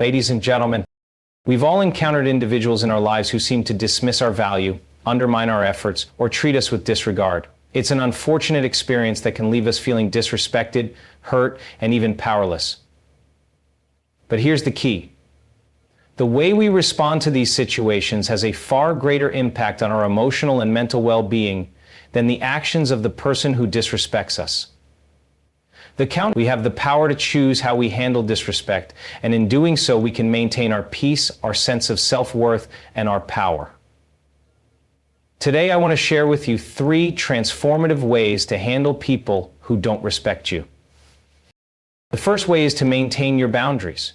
Ladies and gentlemen, we've all encountered individuals in our lives who seem to dismiss our value, undermine our efforts, or treat us with disregard. It's an unfortunate experience that can leave us feeling disrespected, hurt, and even powerless. But here's the key. The way we respond to these situations has a far greater impact on our emotional and mental well-being than the actions of the person who disrespects us. We have the power to choose how we handle disrespect, and in doing so, we can maintain our peace, our sense of self-worth, and our power. Today, I want to share with you 3 transformative ways to handle people who don't respect you. The first way is to maintain your boundaries.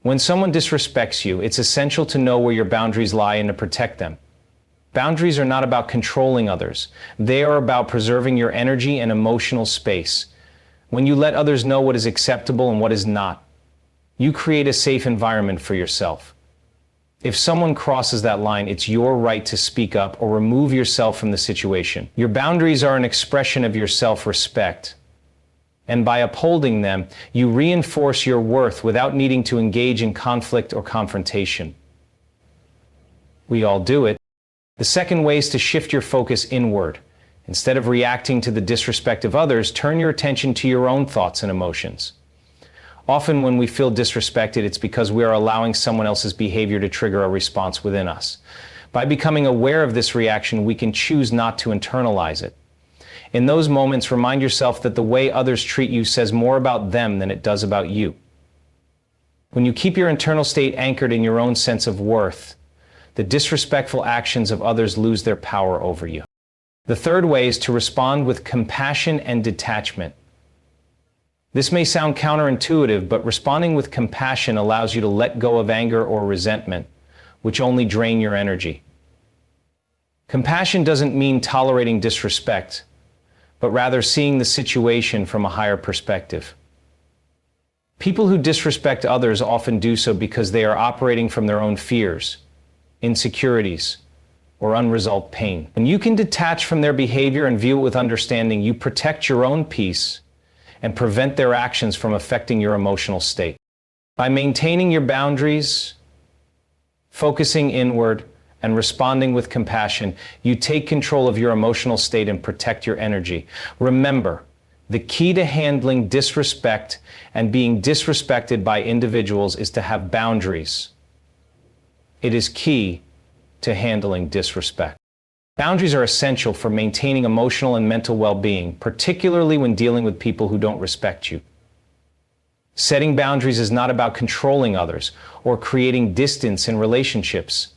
When someone disrespects you, it's essential to know where your boundaries lie and to protect them. Boundaries are not about controlling others. They are about preserving your energy and emotional space. When you let others know what is acceptable and what is not, you create a safe environment for yourself. If someone crosses that line, it's your right to speak up or remove yourself from the situation. Your boundaries are an expression of your self-respect. And by upholding them, you reinforce your worth without needing to engage in conflict or confrontation. We all do it. The second way is to shift your focus inward. Instead of reacting to the disrespect of others, turn your attention to your own thoughts and emotions. Often when we feel disrespected, it's because we are allowing someone else's behavior to trigger a response within us. By becoming aware of this reaction, we can choose not to internalize it. In those moments, remind yourself that the way others treat you says more about them than it does about you. When you keep your internal state anchored in your own sense of worth, the disrespectful actions of others lose their power over you. The third way is to respond with compassion and detachment. This may sound counterintuitive, but responding with compassion allows you to let go of anger or resentment, which only drain your energy. Compassion doesn't mean tolerating disrespect, but rather seeing the situation from a higher perspective. People who disrespect others often do so because they are operating from their own fears, insecurities, or unresolved pain. When you can detach from their behavior and view it with understanding, you protect your own peace and prevent their actions from affecting your emotional state. By maintaining your boundaries, focusing inward, and responding with compassion, you take control of your emotional state and protect your energy. Remember, the key to handling disrespect and being disrespected by individuals is to have boundaries. It is key to handling disrespect. Boundaries are essential for maintaining emotional and mental well-being, particularly when dealing with people who don't respect you. Setting boundaries is not about controlling others or creating distance in relationships.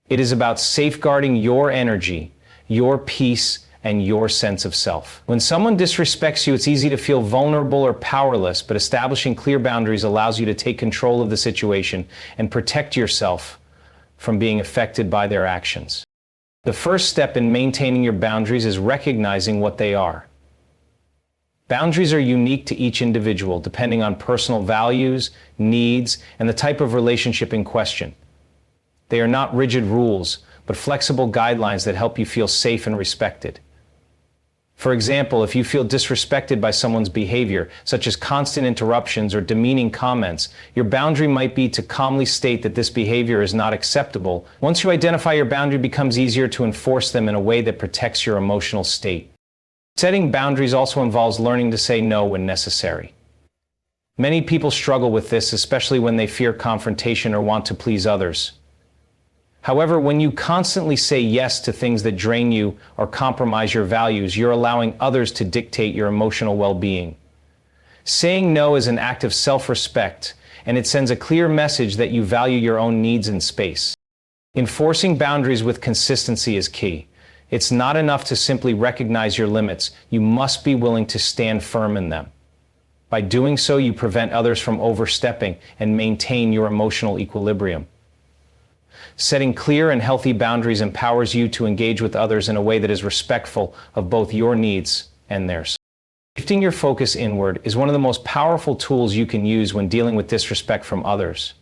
It is about safeguarding your energy, your peace, and your sense of self. When someone disrespects you, it's easy to feel vulnerable or powerless, but establishing clear boundaries allows you to take control of the situation and protect yourself from being affected by their actions. The first step in maintaining your boundaries is recognizing what they are. Boundaries are unique to each individual, depending on personal values, needs, and the type of relationship in question. They are not rigid rules, but flexible guidelines that help you feel safe and respected. For example, if you feel disrespected by someone's behavior, such as constant interruptions or demeaning comments, your boundary might be to calmly state that this behavior is not acceptable. Once you identify your boundary, it becomes easier to enforce them in a way that protects your emotional state. Setting boundaries also involves learning to say no when necessary. Many people struggle with this, especially when they fear confrontation or want to please others. However, when you constantly say yes to things that drain you or compromise your values, you're allowing others to dictate your emotional well-being. Saying no is an act of self-respect, and it sends a clear message that you value your own needs and space. Enforcing boundaries with consistency is key. It's not enough to simply recognize your limits. You must be willing to stand firm in them. By doing so, you prevent others from overstepping and maintain your emotional equilibrium. Setting clear and healthy boundaries empowers you to engage with others in a way that is respectful of both your needs and theirs. Shifting your focus inward is one of the most powerful tools you can use when dealing with disrespect from others.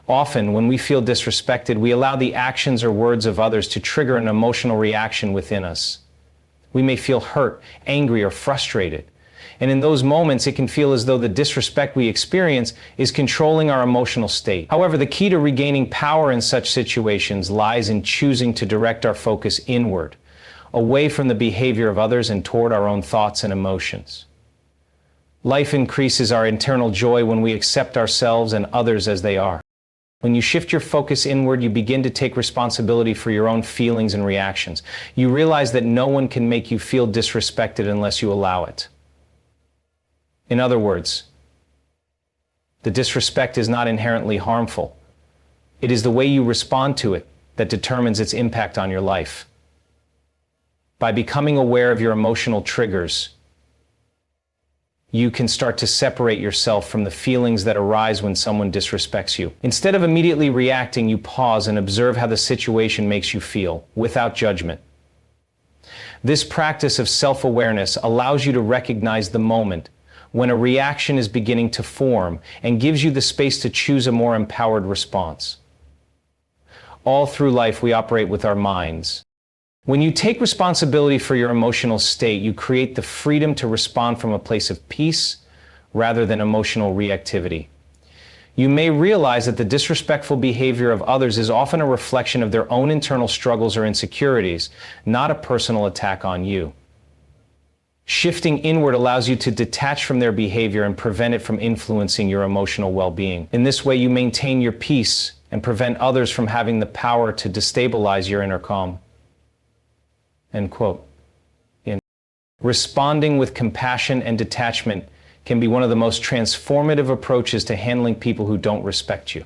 Often, when we feel disrespected, we allow the actions or words of others to trigger an emotional reaction within us. We may feel hurt, angry, or frustrated. And in those moments, it can feel as though the disrespect we experience is controlling our emotional state. However, the key to regaining power in such situations lies in choosing to direct our focus inward, away from the behavior of others and toward our own thoughts and emotions. Life increases our internal joy when we accept ourselves and others as they are. When you shift your focus inward, you begin to take responsibility for your own feelings and reactions. You realize that no one can make you feel disrespected unless you allow it. In other words, the disrespect is not inherently harmful. It is the way you respond to it that determines its impact on your life. By becoming aware of your emotional triggers, you can start to separate yourself from the feelings that arise when someone disrespects you. Instead of immediately reacting, you pause and observe how the situation makes you feel, without judgment. This practice of self-awareness allows you to recognize the moment when a reaction is beginning to form and gives you the space to choose a more empowered response. All through life, we operate with our minds. When you take responsibility for your emotional state, you create the freedom to respond from a place of peace rather than emotional reactivity. You may realize that the disrespectful behavior of others is often a reflection of their own internal struggles or insecurities, not a personal attack on you. Shifting inward allows you to detach from their behavior and prevent it from influencing your emotional well-being. In this way, you maintain your peace and prevent others from having the power to destabilize your inner calm. End quote. Responding with compassion and detachment can be one of the most transformative approaches to handling people who don't respect you.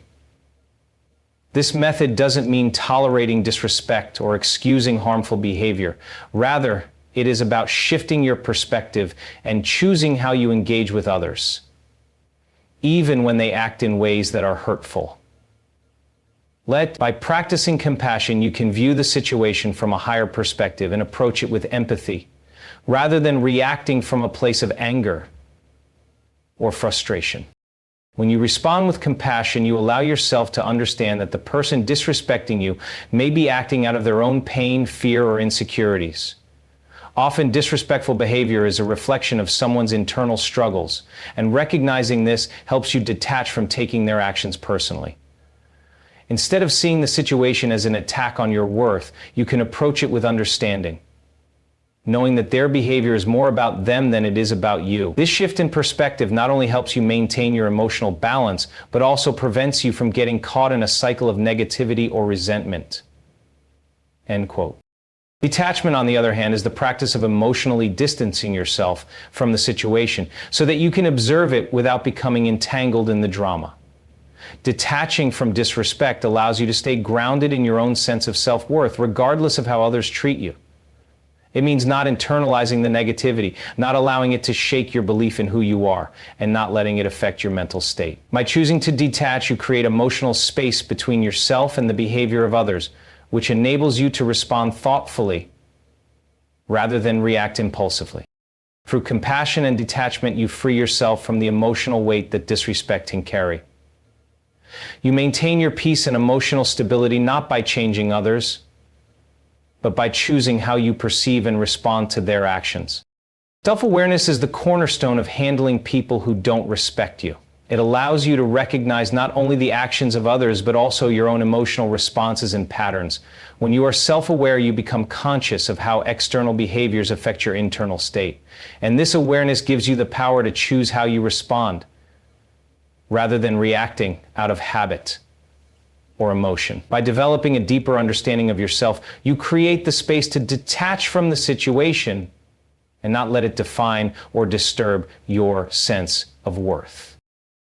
This method doesn't mean tolerating disrespect or excusing harmful behavior. Rather, it is about shifting your perspective and choosing how you engage with others, even when they act in ways that are hurtful. By practicing compassion, you can view the situation from a higher perspective and approach it with empathy, rather than reacting from a place of anger or frustration. When you respond with compassion, you allow yourself to understand that the person disrespecting you may be acting out of their own pain, fear, or insecurities. Often, disrespectful behavior is a reflection of someone's internal struggles, and recognizing this helps you detach from taking their actions personally. Instead of seeing the situation as an attack on your worth, you can approach it with understanding, knowing that their behavior is more about them than it is about you. This shift in perspective not only helps you maintain your emotional balance, but also prevents you from getting caught in a cycle of negativity or resentment. End quote. Detachment, on the other hand, is the practice of emotionally distancing yourself from the situation so that you can observe it without becoming entangled in the drama. Detaching from disrespect allows you to stay grounded in your own sense of self-worth, regardless of how others treat you. It means not internalizing the negativity, not allowing it to shake your belief in who you are, and not letting it affect your mental state. By choosing to detach, you create emotional space between yourself and the behavior of others, which enables you to respond thoughtfully rather than react impulsively. Through compassion and detachment, you free yourself from the emotional weight that disrespect can carry. You maintain your peace and emotional stability not by changing others, but by choosing how you perceive and respond to their actions. Self-awareness is the cornerstone of handling people who don't respect you. It allows you to recognize not only the actions of others, but also your own emotional responses and patterns. When you are self-aware, you become conscious of how external behaviors affect your internal state. And this awareness gives you the power to choose how you respond, rather than reacting out of habit or emotion. By developing a deeper understanding of yourself, you create the space to detach from the situation and not let it define or disturb your sense of worth.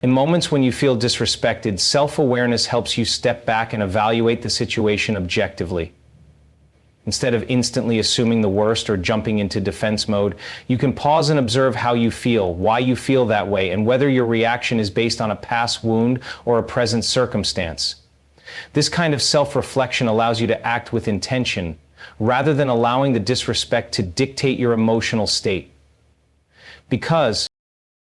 In moments when you feel disrespected, self-awareness helps you step back and evaluate the situation objectively. Instead of instantly assuming the worst or jumping into defense mode, you can pause and observe how you feel, why you feel that way, and whether your reaction is based on a past wound or a present circumstance. This kind of self-reflection allows you to act with intention, rather than allowing the disrespect to dictate your emotional state.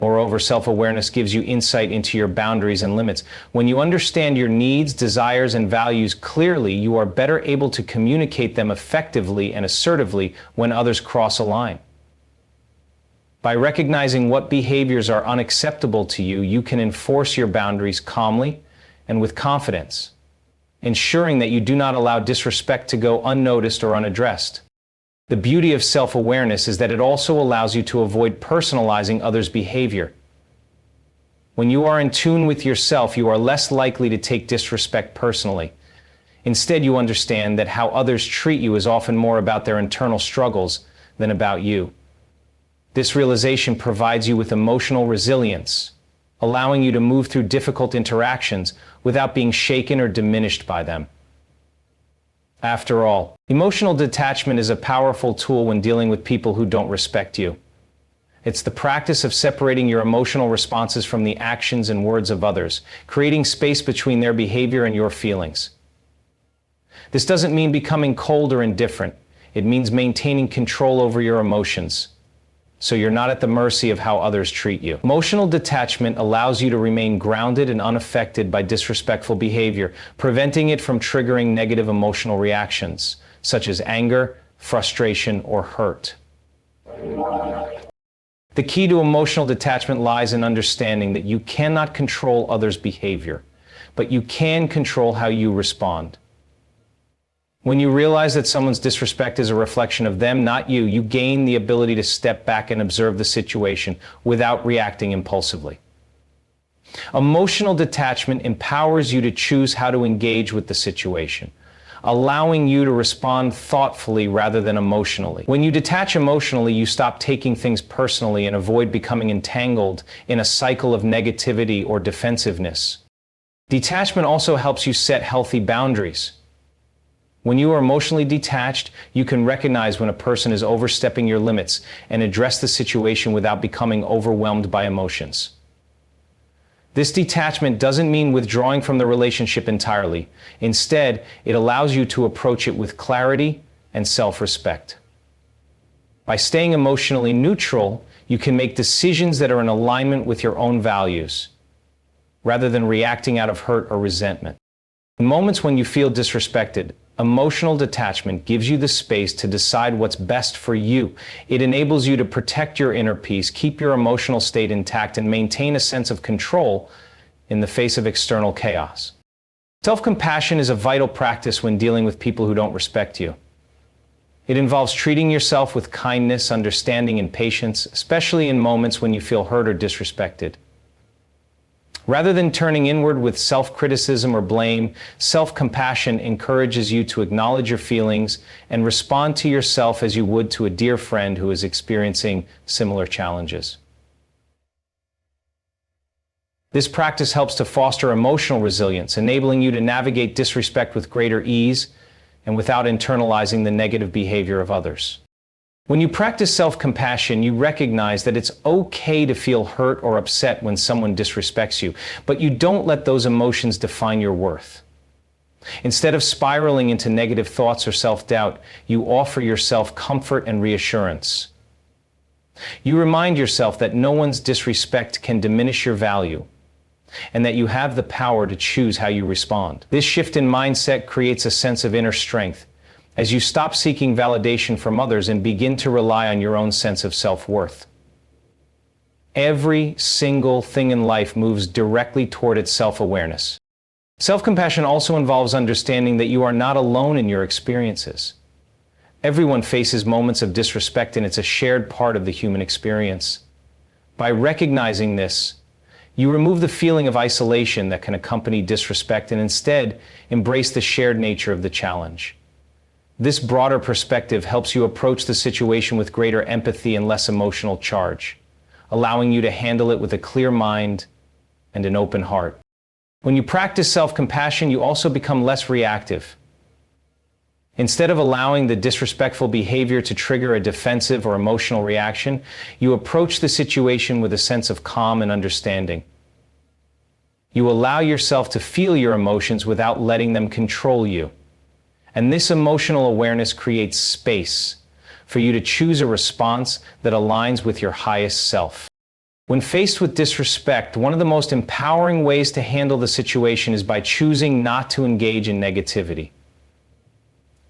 Moreover, self-awareness gives you insight into your boundaries and limits. When you understand your needs, desires, and values clearly, you are better able to communicate them effectively and assertively when others cross a line. By recognizing what behaviors are unacceptable to you, you can enforce your boundaries calmly and with confidence, ensuring that you do not allow disrespect to go unnoticed or unaddressed. The beauty of self-awareness is that it also allows you to avoid personalizing others' behavior. When you are in tune with yourself, you are less likely to take disrespect personally. Instead, you understand that how others treat you is often more about their internal struggles than about you. This realization provides you with emotional resilience, allowing you to move through difficult interactions without being shaken or diminished by them. After all, emotional detachment is a powerful tool when dealing with people who don't respect you. It's the practice of separating your emotional responses from the actions and words of others, creating space between their behavior and your feelings. This doesn't mean becoming cold or indifferent. It means maintaining control over your emotions, so you're not at the mercy of how others treat you. Emotional detachment allows you to remain grounded and unaffected by disrespectful behavior, preventing it from triggering negative emotional reactions, such as anger, frustration, or hurt. The key to emotional detachment lies in understanding that you cannot control others' behavior, but you can control how you respond. When you realize that someone's disrespect is a reflection of them, not you, you gain the ability to step back and observe the situation without reacting impulsively. Emotional detachment empowers you to choose how to engage with the situation, allowing you to respond thoughtfully rather than emotionally. When you detach emotionally, you stop taking things personally and avoid becoming entangled in a cycle of negativity or defensiveness. Detachment also helps you set healthy boundaries. When you are emotionally detached, you can recognize when a person is overstepping your limits and address the situation without becoming overwhelmed by emotions. This detachment doesn't mean withdrawing from the relationship entirely. Instead, it allows you to approach it with clarity and self-respect. By staying emotionally neutral, you can make decisions that are in alignment with your own values, rather than reacting out of hurt or resentment. In moments when you feel disrespected, emotional detachment gives you the space to decide what's best for you. It enables you to protect your inner peace, keep your emotional state intact, and maintain a sense of control in the face of external chaos. Self-compassion is a vital practice when dealing with people who don't respect you. It involves treating yourself with kindness, understanding, and patience, especially in moments when you feel hurt or disrespected. Rather than turning inward with self-criticism or blame, self-compassion encourages you to acknowledge your feelings and respond to yourself as you would to a dear friend who is experiencing similar challenges. This practice helps to foster emotional resilience, enabling you to navigate disrespect with greater ease and without internalizing the negative behavior of others. When you practice self-compassion, you recognize that it's okay to feel hurt or upset when someone disrespects you, but you don't let those emotions define your worth. Instead of spiraling into negative thoughts or self-doubt, you offer yourself comfort and reassurance. You remind yourself that no one's disrespect can diminish your value, and that you have the power to choose how you respond. This shift in mindset creates a sense of inner strength, as you stop seeking validation from others and begin to rely on your own sense of self-worth. Every single thing in life moves directly toward its self-awareness. Self-compassion also involves understanding that you are not alone in your experiences. Everyone faces moments of disrespect, and it's a shared part of the human experience. By recognizing this, you remove the feeling of isolation that can accompany disrespect and instead embrace the shared nature of the challenge. This broader perspective helps you approach the situation with greater empathy and less emotional charge, allowing you to handle it with a clear mind and an open heart. When you practice self-compassion, you also become less reactive. Instead of allowing the disrespectful behavior to trigger a defensive or emotional reaction, you approach the situation with a sense of calm and understanding. You allow yourself to feel your emotions without letting them control you. And this emotional awareness creates space for you to choose a response that aligns with your highest self. When faced with disrespect, one of the most empowering ways to handle the situation is by choosing not to engage in negativity.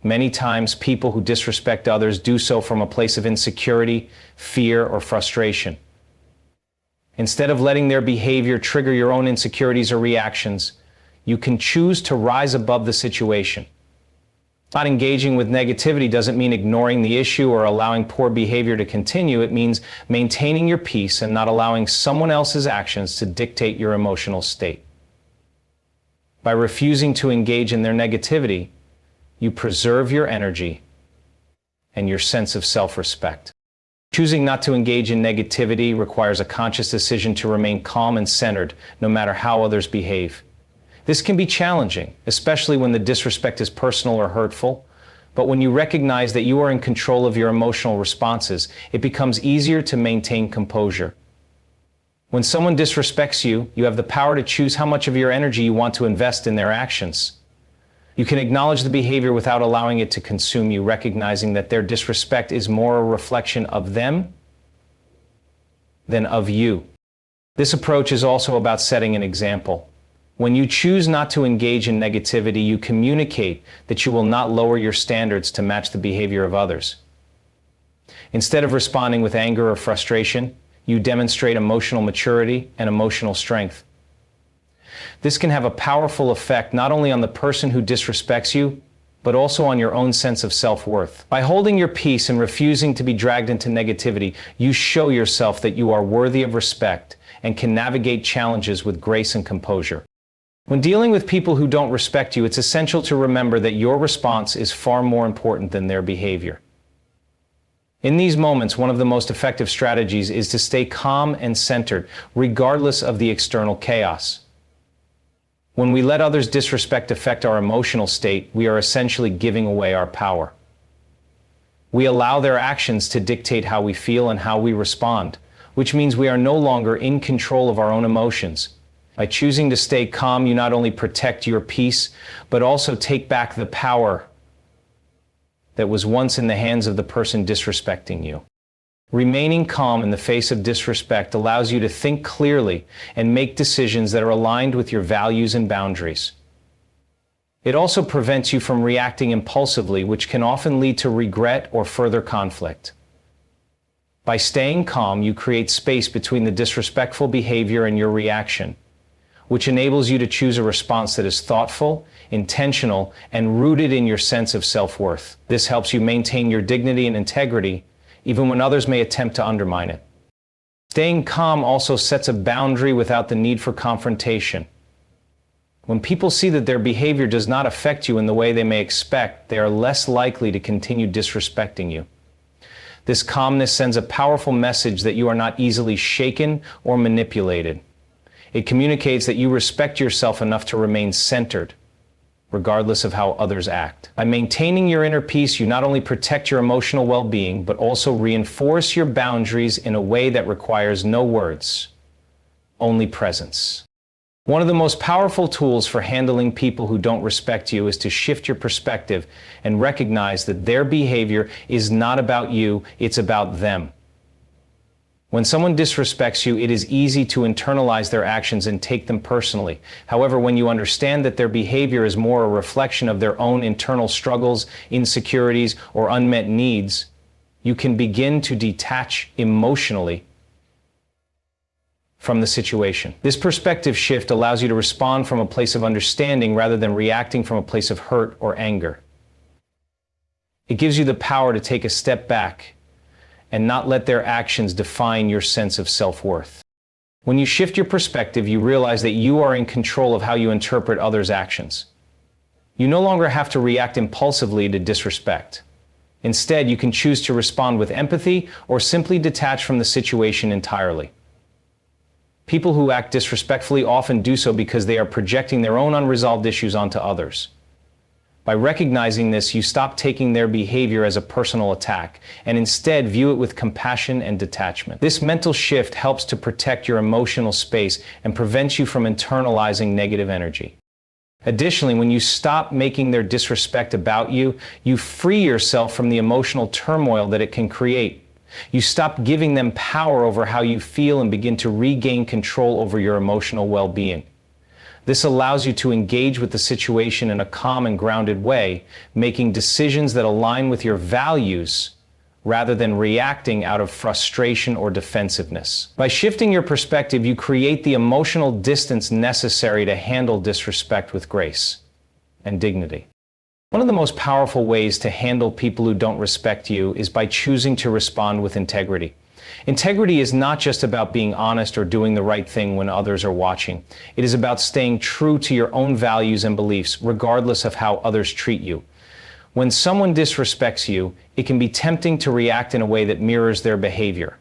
Many times, people who disrespect others do so from a place of insecurity, fear, or frustration. Instead of letting their behavior trigger your own insecurities or reactions, you can choose to rise above the situation. Not engaging with negativity doesn't mean ignoring the issue or allowing poor behavior to continue. It means maintaining your peace and not allowing someone else's actions to dictate your emotional state. By refusing to engage in their negativity, you preserve your energy and your sense of self-respect. Choosing not to engage in negativity requires a conscious decision to remain calm and centered, no matter how others behave. This can be challenging, especially when the disrespect is personal or hurtful, but when you recognize that you are in control of your emotional responses, it becomes easier to maintain composure. When someone disrespects you, you have the power to choose how much of your energy you want to invest in their actions. You can acknowledge the behavior without allowing it to consume you, recognizing that their disrespect is more a reflection of them than of you. This approach is also about setting an example. When you choose not to engage in negativity, you communicate that you will not lower your standards to match the behavior of others. Instead of responding with anger or frustration, you demonstrate emotional maturity and emotional strength. This can have a powerful effect not only on the person who disrespects you, but also on your own sense of self-worth. By holding your peace and refusing to be dragged into negativity, you show yourself that you are worthy of respect and can navigate challenges with grace and composure. When dealing with people who don't respect you, it's essential to remember that your response is far more important than their behavior. In these moments, one of the most effective strategies is to stay calm and centered, regardless of the external chaos. When we let others' disrespect affect our emotional state, we are essentially giving away our power. We allow their actions to dictate how we feel and how we respond, which means we are no longer in control of our own emotions. By choosing to stay calm, you not only protect your peace, but also take back the power that was once in the hands of the person disrespecting you. Remaining calm in the face of disrespect allows you to think clearly and make decisions that are aligned with your values and boundaries. It also prevents you from reacting impulsively, which can often lead to regret or further conflict. By staying calm, you create space between the disrespectful behavior and your reaction, which enables you to choose a response that is thoughtful, intentional, and rooted in your sense of self-worth. This helps you maintain your dignity and integrity, even when others may attempt to undermine it. Staying calm also sets a boundary without the need for confrontation. When people see that their behavior does not affect you in the way they may expect, they are less likely to continue disrespecting you. This calmness sends a powerful message that you are not easily shaken or manipulated. It communicates that you respect yourself enough to remain centered, regardless of how others act. By maintaining your inner peace, you not only protect your emotional well-being, but also reinforce your boundaries in a way that requires no words, only presence. One of the most powerful tools for handling people who don't respect you is to shift your perspective and recognize that their behavior is not about you, it's about them. When someone disrespects you, it is easy to internalize their actions and take them personally. However, when you understand that their behavior is more a reflection of their own internal struggles, insecurities, or unmet needs, you can begin to detach emotionally from the situation. This perspective shift allows you to respond from a place of understanding rather than reacting from a place of hurt or anger. It gives you the power to take a step back and not let their actions define your sense of self-worth. When you shift your perspective, you realize that you are in control of how you interpret others' actions. You no longer have to react impulsively to disrespect. Instead, you can choose to respond with empathy or simply detach from the situation entirely. People who act disrespectfully often do so because they are projecting their own unresolved issues onto others. By recognizing this, you stop taking their behavior as a personal attack and instead view it with compassion and detachment. This mental shift helps to protect your emotional space and prevents you from internalizing negative energy. Additionally, when you stop making their disrespect about you, you free yourself from the emotional turmoil that it can create. You stop giving them power over how you feel and begin to regain control over your emotional well-being. This allows you to engage with the situation in a calm and grounded way, making decisions that align with your values rather than reacting out of frustration or defensiveness. By shifting your perspective, you create the emotional distance necessary to handle disrespect with grace and dignity. One of the most powerful ways to handle people who don't respect you is by choosing to respond with integrity. Integrity is not just about being honest or doing the right thing when others are watching. It is about staying true to your own values and beliefs, regardless of how others treat you. When someone disrespects you, it can be tempting to react in a way that mirrors their behavior,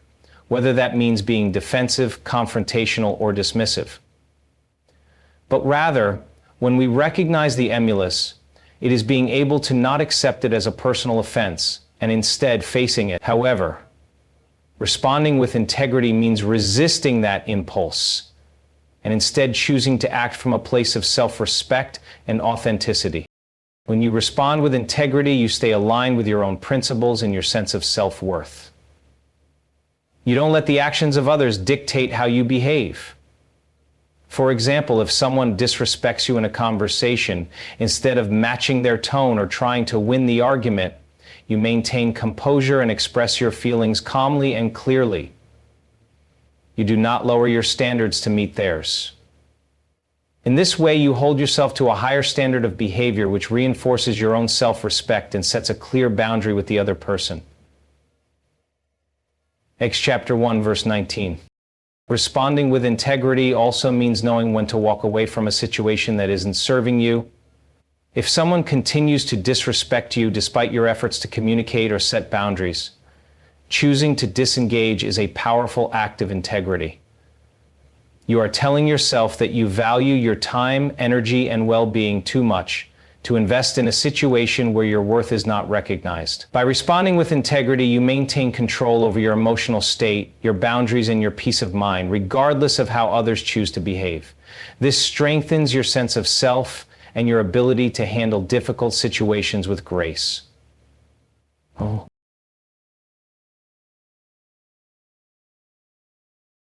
whether that means being defensive, confrontational, or dismissive. But rather, when we recognize the emulous, it is being able to not accept it as a personal offense, and instead facing it. However, responding with integrity means resisting that impulse, and instead choosing to act from a place of self-respect and authenticity. When you respond with integrity, you stay aligned with your own principles and your sense of self-worth. You don't let the actions of others dictate how you behave. For example, if someone disrespects you in a conversation, instead of matching their tone or trying to win the argument, you maintain composure and express your feelings calmly and clearly. You do not lower your standards to meet theirs. In this way, you hold yourself to a higher standard of behavior, which reinforces your own self-respect and sets a clear boundary with the other person. Acts chapter 1, verse 19. Responding with integrity also means knowing when to walk away from a situation that isn't serving you. If someone continues to disrespect you despite your efforts to communicate or set boundaries, choosing to disengage is a powerful act of integrity. You are telling yourself that you value your time, energy, and well-being too much to invest in a situation where your worth is not recognized. By responding with integrity, you maintain control over your emotional state, your boundaries, and your peace of mind, regardless of how others choose to behave. This strengthens your sense of self and your ability to handle difficult situations with grace. Oh.